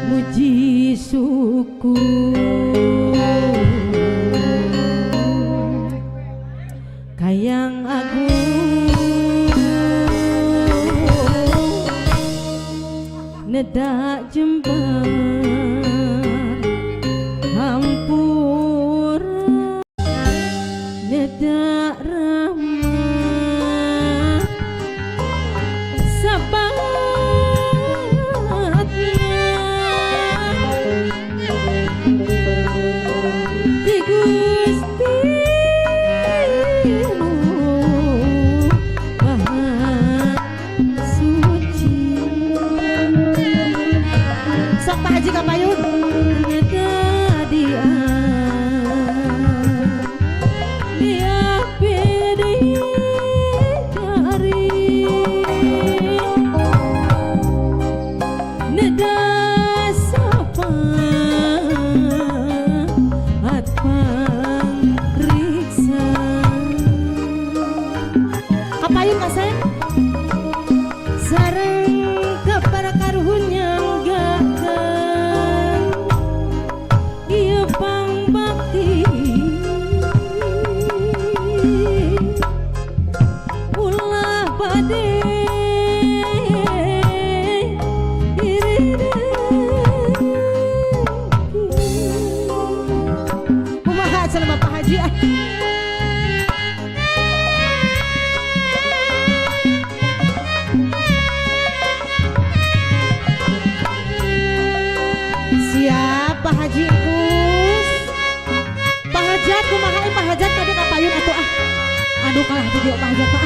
Muji syukur Kayang agung nedak jembar hampura nedak ramah sabatnya di Gustimu Maha suci. Sok Pak Haji Kapayun dia pilih dari neda sapa atpang riksa Kapayun kasen sareng kepada karuhun yang gakan iya pang bakti ulah bade kumaha cenah Bapak Haji siap Pak Haji Kus Pak Hajat kumaha Pak Hajat tadi Kapayun atuh aduh kalah video Pak Hajat Pak